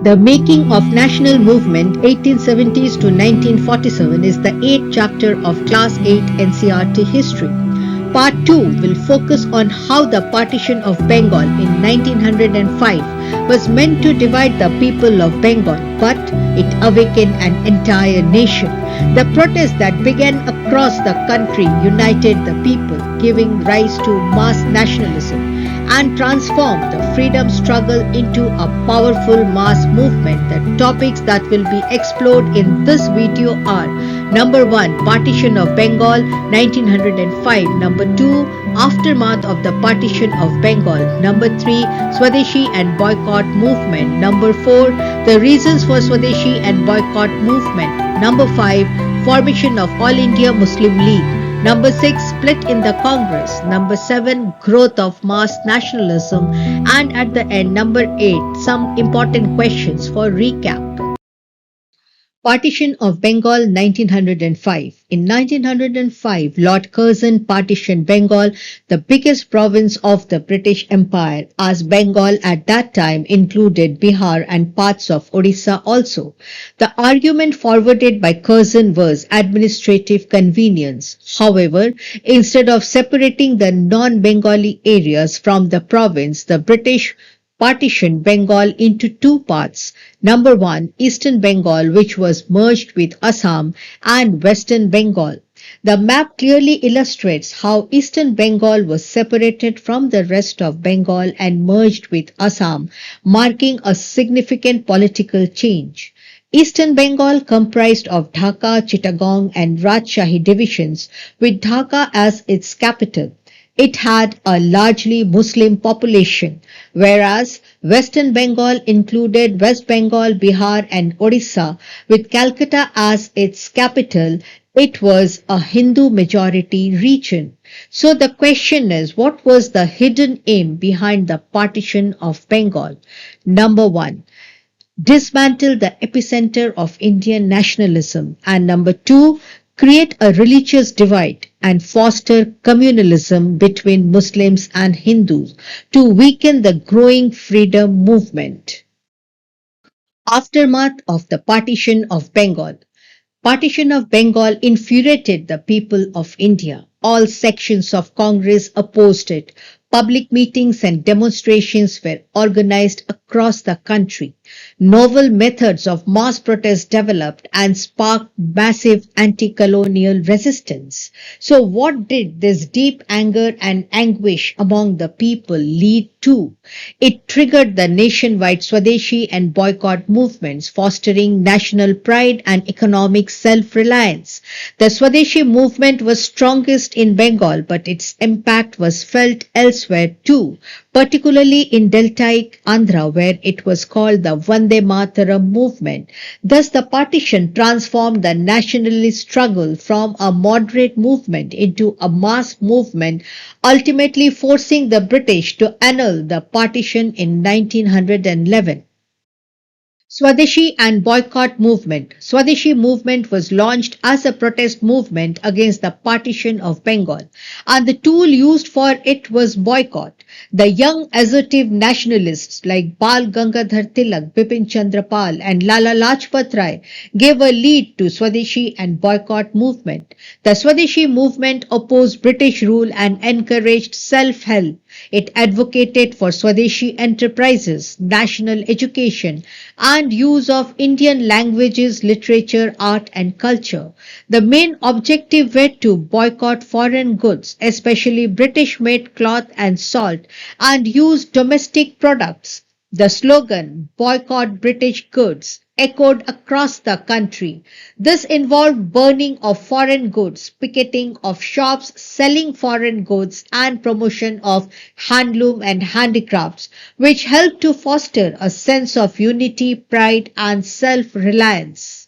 The Making of National Movement 1870s to 1947 is the 8th chapter of Class 8 NCERT History. Part 2 will focus on how the partition of Bengal in 1905 was meant to divide the people of Bengal, but it awakened an entire nation. The protests that began across the country united the people, giving rise to mass nationalism and transformed the freedom struggle into a powerful mass movement. The topics that will be explored in this video are: number 1, Partition of Bengal 1905, number 2, Aftermath of the Partition of Bengal, number 3, Swadeshi and Boycott Movement, number 4, the reasons for Swadeshi and Boycott Movement, number 5, Formation of All India Muslim League, number 6, split in the Congress, number 7, growth of mass nationalism, and at the end, number 8, some important questions for recap. Partition of Bengal 1905. In 1905, Lord Curzon partitioned Bengal, the biggest province of the British Empire, as Bengal at that time included Bihar and parts of Odisha also. The argument forwarded by Curzon was administrative convenience. However, instead of separating the non-Bengali areas from the province, the British partitioned Bengal into two parts. Number 1, Eastern Bengal, which was merged with Assam, and Western Bengal. The map clearly illustrates how Eastern Bengal was separated from the rest of Bengal and merged with Assam, marking a significant political change. Eastern Bengal comprised of Dhaka, Chittagong, and Rajshahi divisions, with Dhaka as its capital. It had a largely Muslim population, whereas Western Bengal included West Bengal, Bihar, and Odisha, with Calcutta as its capital. It was a Hindu majority region. So the question is, what was the hidden aim behind the partition of Bengal? Number 1, dismantle the epicenter of Indian nationalism, and number 2, create a religious divide and foster communalism between Muslims and Hindus to weaken the growing freedom movement. Aftermath of the Partition of Bengal. Partition of Bengal infuriated the people of India. All sections of Congress opposed it. Public meetings and demonstrations were organized across the country. Novel methods of mass protest developed and sparked massive anti-colonial resistance. So what did this deep anger and anguish among the people lead to? It triggered the nationwide Swadeshi and boycott movements, fostering national pride and economic self-reliance. The Swadeshi movement was strongest in Bengal, but its impact was felt elsewhere too, particularly in deltaic Andhra, where it was called the Vande Mataram movement. Thus, the partition transformed the nationalist struggle from a moderate movement into a mass movement, ultimately forcing the British to annul the partition in 1911. Swadeshi and Boycott Movement. Swadeshi movement was launched as a protest movement against the partition of Bengal, and the tool used for it was boycott. The young assertive nationalists like Bal Gangadhar Tilak, Bipin Chandra Pal, and Lala Lajpat Rai gave a lead to Swadeshi and Boycott Movement. The Swadeshi movement opposed British rule and encouraged self-help. It advocated for Swadeshi enterprises, national education, and use of Indian languages, literature, art, and culture. The main objective were to boycott foreign goods, especially British-made cloth and salt, and use domestic products. The slogan, "Boycott British Goods," echoed across the country. This involved burning of foreign goods, picketing of shops selling foreign goods, and promotion of handloom and handicrafts, which helped to foster a sense of unity, pride, and self-reliance.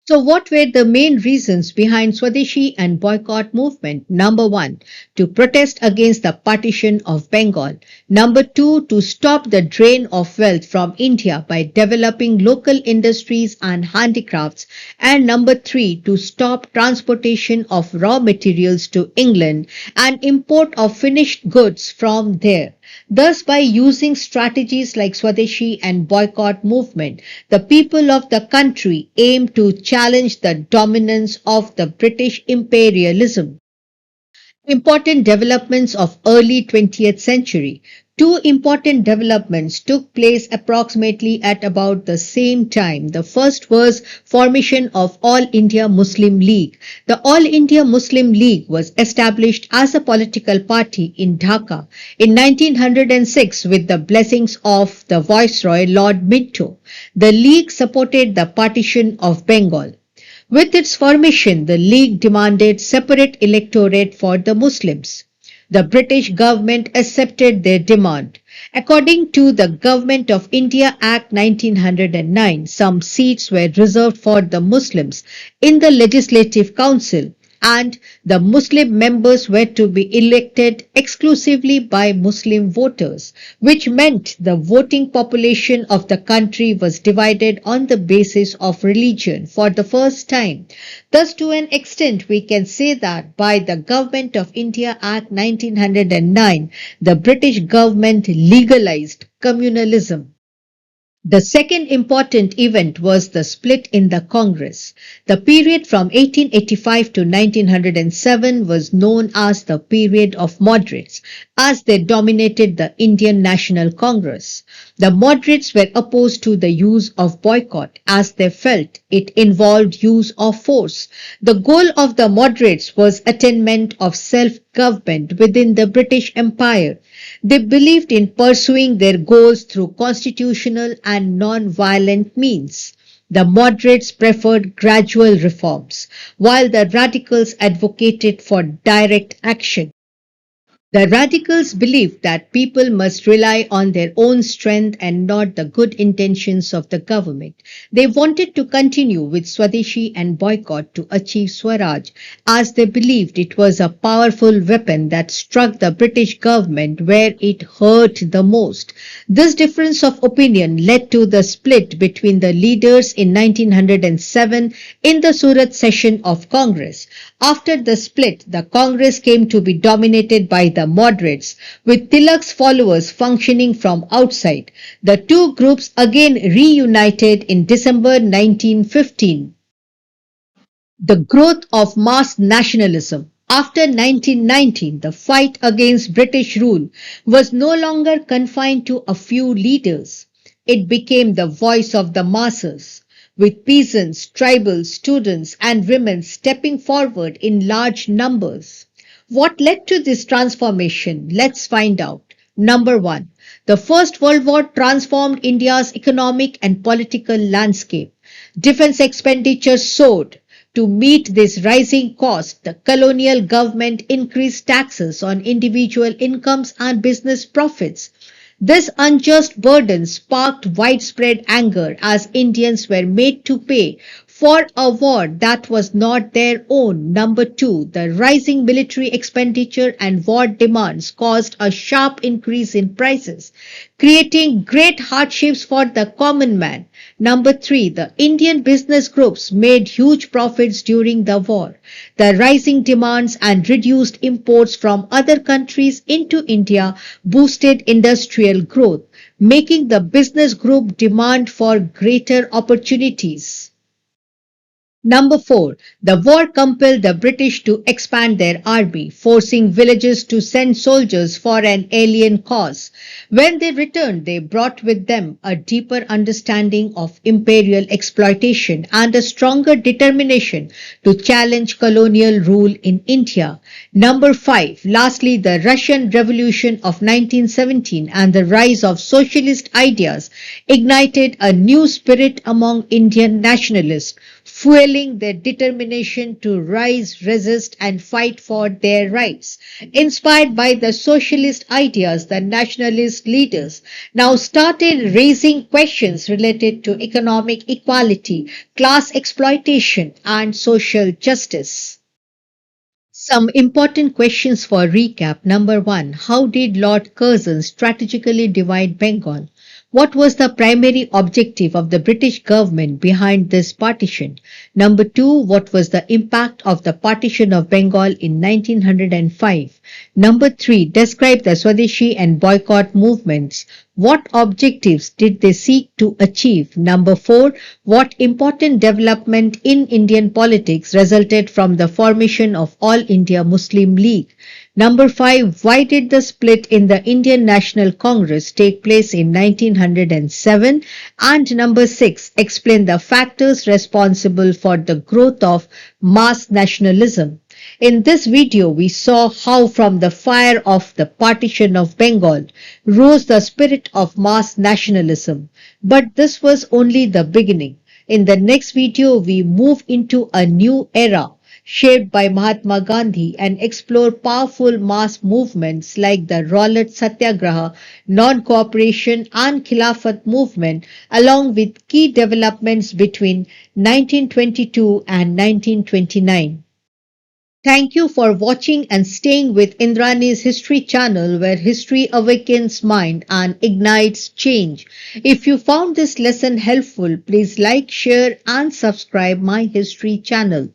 So what were the main reasons behind Swadeshi and boycott movement? Number 1, to protest against the partition of Bengal. Number 2, to stop the drain of wealth from India by developing local industries and handicrafts. And number 3, to stop transportation of raw materials to England and import of finished goods from there. Thus, by using strategies like Swadeshi and Boycott Movement, the people of the country aimed to challenge the dominance of the British imperialism. Important developments of early 20th century. Two important developments took place approximately at about the same time. The first was formation of All India Muslim League. The All India Muslim League was established as a political party in Dhaka in 1906 with the blessings of the Viceroy Lord Minto. The league supported the partition of Bengal. With its formation, the League demanded separate electorate for the Muslims. The British government accepted their demand. According to the Government of India Act 1909, some seats were reserved for the Muslims in the Legislative Council, and the Muslim members were to be elected exclusively by Muslim voters, which meant the voting population of the country was divided on the basis of religion for the first time. Thus, to an extent, we can say that by the Government of India Act 1909, the British government legalized communalism. The second important event was the split in the Congress. The period from 1885 to 1907 was known as the period of moderates, as they dominated the Indian National Congress. The moderates were opposed to the use of boycott as they felt it involved use of force. The goal of the moderates was attainment of self-government within the British Empire. They believed in pursuing their goals through constitutional and non-violent means. The moderates preferred gradual reforms, while the radicals advocated for direct action. The radicals believed that people must rely on their own strength and not the good intentions of the government. They wanted to continue with Swadeshi and boycott to achieve Swaraj, as they believed it was a powerful weapon that struck the British government where it hurt the most. This difference of opinion led to the split between the leaders in 1907 in the Surat session of Congress. After the split, the Congress came to be dominated by the moderates, with Tilak's followers functioning from outside. The two groups again reunited in December 1915. The growth of mass nationalism. After 1919, the fight against British rule was no longer confined to a few leaders. It became the voice of the masses, with peasants, tribals, students, and women stepping forward in large numbers. What led to this transformation? Let's find out. Number one, the First World War transformed India's economic and political landscape. Defense expenditure soared. To meet this rising cost, the colonial government increased taxes on individual incomes and business profits. This unjust burden sparked widespread anger as Indians were made to pay for a war that was not their own. Number two, the rising military expenditure and war demands caused a sharp increase in prices, creating great hardships for the common man. Number three, the Indian business groups made huge profits during the war. The rising demands and reduced imports from other countries into India boosted industrial growth, making the business group demand for greater opportunities. Number four, the war compelled the British to expand their army, forcing villages to send soldiers for an alien cause. When they returned, they brought with them a deeper understanding of imperial exploitation and a stronger determination to challenge colonial rule in India. Number five, lastly, the Russian Revolution of 1917 and the rise of socialist ideas ignited a new spirit among Indian nationalists, fueling their determination to rise, resist, and fight for their rights. Inspired by the socialist ideas, the nationalist leaders now started raising questions related to economic equality, class exploitation, and social justice. Some important questions for recap. Number one, how did Lord Curzon strategically divide Bengal? What was the primary objective of the British government behind this partition? Number 2, what was the impact of the partition of Bengal in 1905? Number 3, describe the Swadeshi and boycott movements. What objectives did they seek to achieve? Number 4, what important development in Indian politics resulted from the formation of All India Muslim League? Number 5, why did the split in the Indian National Congress take place in 1907? And number 6, explain the factors responsible for the growth of mass nationalism. In this video, we saw how from the fire of the partition of Bengal rose the spirit of mass nationalism. But this was only the beginning. In the next video, we move into a new era shaped by Mahatma Gandhi and explore powerful mass movements like the Rowlatt Satyagraha, non-cooperation and Khilafat movement, along with key developments between 1922 and 1929. Thank you for watching and staying with Indrani's History channel where history awakens mind and ignites change. If you found this lesson helpful, please like, share and subscribe my history channel.